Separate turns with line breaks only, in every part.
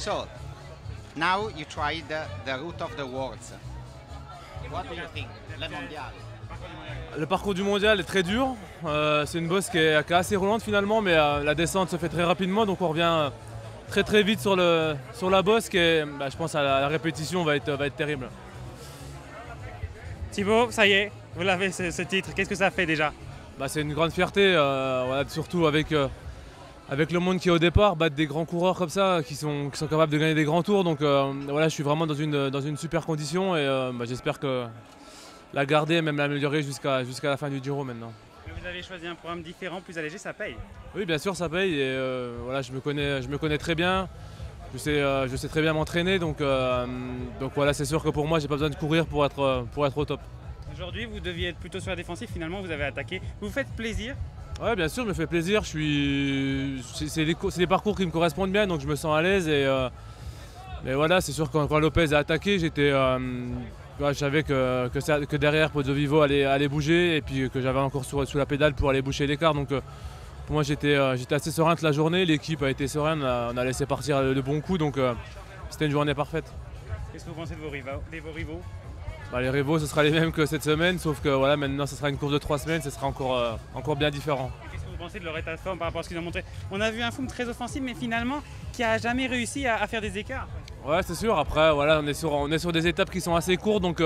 So, now you tried the route of the worlds. What do you think? Le mondial.
Le parcours du mondial est très dur. C'est une bosse qui est assez roulante finalement, mais la descente se fait très rapidement, donc on revient très vite sur la bosse qui est, je pense à la répétition va être terrible.
Thibaut, ça y est, vous l'avez ce titre, qu'est-ce que ça fait déjà?
C'est une grande fierté, voilà, surtout avec le monde qui est au départ, battre des grands coureurs comme ça, qui sont capables de gagner des grands tours. Donc voilà, je suis vraiment dans une super condition et j'espère que la garder et même l'améliorer jusqu'à la fin du Giro maintenant.
Vous avez choisi un programme différent, plus allégé, ça paye?
Oui, bien sûr, ça paye et voilà, je me connais très bien. Je sais très bien m'entraîner, donc voilà, c'est sûr que pour moi, j'ai pas besoin de courir pour être au top.
Aujourd'hui, vous deviez être plutôt sur la défensive, finalement, vous avez attaqué. Vous vous faites plaisir?
Ouais, bien sûr, je me fais plaisir. C'est des parcours qui me correspondent bien, donc je me sens à l'aise. Mais voilà, c'est sûr que quand Lopez a attaqué, je savais que derrière Pozzovivo allait bouger et puis que j'avais encore sous la pédale pour aller boucher l'écart. Donc pour moi, j'étais assez serein toute la journée. L'équipe a été sereine, on a laissé partir de bons coups, donc c'était une journée parfaite.
Qu'est-ce que vous pensez de vos rivaux?
Les rivaux, ce sera les mêmes que cette semaine, sauf que voilà, maintenant, ce sera une course de 3 semaines, ce sera encore bien différent.
Qu'est-ce que vous pensez de leur état de forme par rapport à ce qu'ils ont montré? On a vu un Froome très offensif, mais finalement, qui n'a jamais réussi à faire des écarts.
Ouais, c'est sûr. Après, voilà, on est sur des étapes qui sont assez courtes, donc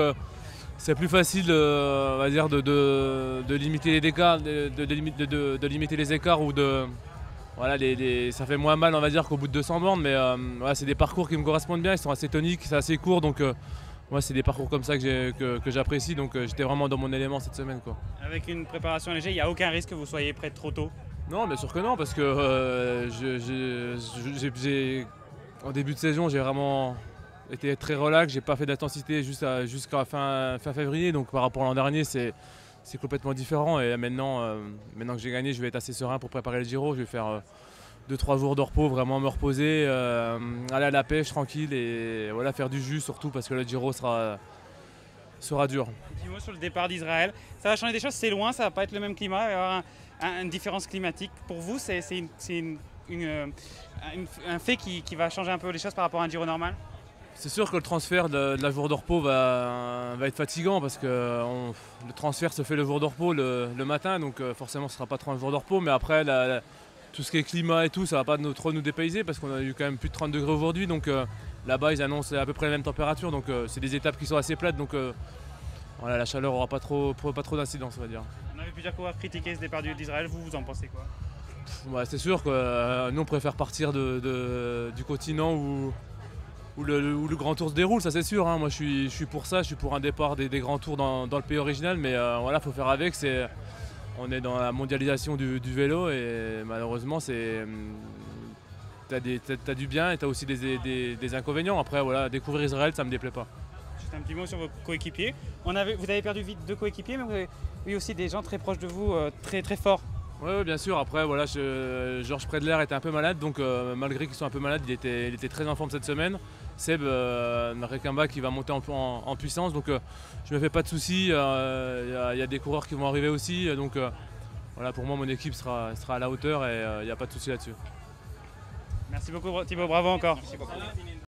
c'est plus facile, on va dire, de limiter les écarts, de limiter les écarts ou de, voilà, ça fait moins mal, on va dire, qu'au bout de 200 bornes. Mais voilà, c'est des parcours qui me correspondent bien, ils sont assez toniques, c'est assez court, donc moi, c'est des parcours comme ça que j'apprécie, donc j'étais vraiment dans mon élément cette semaine, quoi.
Avec une préparation légère, il n'y a aucun risque que vous soyez prêt trop tôt?
Non, bien sûr que non, parce que en début de saison, j'ai vraiment été très relax, j'ai pas fait d'intensité jusqu'à fin février, donc par rapport à l'an dernier, c'est complètement différent. Et maintenant que j'ai gagné, je vais être assez serein pour préparer le Giro. Je vais faire 2-3 jours de repos, vraiment me reposer, aller à la pêche tranquille et voilà, faire du jus surtout parce que le Giro sera dur.
Un petit mot sur le départ d'Israël. Ça va changer des choses, c'est loin, ça va pas être le même climat, il va y avoir une différence climatique. Pour vous, c'est un fait qui va changer un peu les choses par rapport à un Giro normal?
C'est sûr que le transfert de la jour de repos va être fatigant parce que le transfert se fait le jour de repos le matin, donc forcément ce ne sera pas trop un jour de repos, mais après tout ce qui est climat et tout, ça ne va pas trop nous dépayser parce qu'on a eu quand même plus de 30 degrés aujourd'hui, donc là-bas ils annoncent à peu près la même température, donc c'est des étapes qui sont assez plates, donc voilà, la chaleur n'aura pas trop d'incidence, on va dire.
On avait plusieurs coureurs critiquer ce départ d'Israël, vous en pensez quoi?
C'est sûr que nous on préfère partir du continent où le grand tour se déroule, ça c'est sûr, hein. Moi je suis pour ça, je suis pour un départ des grands tours dans le pays original, mais voilà, faut faire avec, on est dans la mondialisation du vélo et malheureusement t'as du bien et t'as aussi des inconvénients. Après voilà, découvrir Israël, ça me déplaît pas.
Juste un petit mot sur vos coéquipiers. Vous avez perdu vite 2 coéquipiers, mais vous avez eu aussi des gens très proches de vous, très très forts.
Oui, bien sûr. Après, voilà, Georges Predler était un peu malade, donc malgré qu'ils soient un peu malades, il était très en forme cette semaine. Seb Rekamba qui va monter en puissance, donc je me fais pas de soucis. Il y a des coureurs qui vont arriver aussi, donc voilà, pour moi, mon équipe sera à la hauteur et il n'y a pas de souci là-dessus.
Merci beaucoup Thibaut, bravo encore.
Merci beaucoup.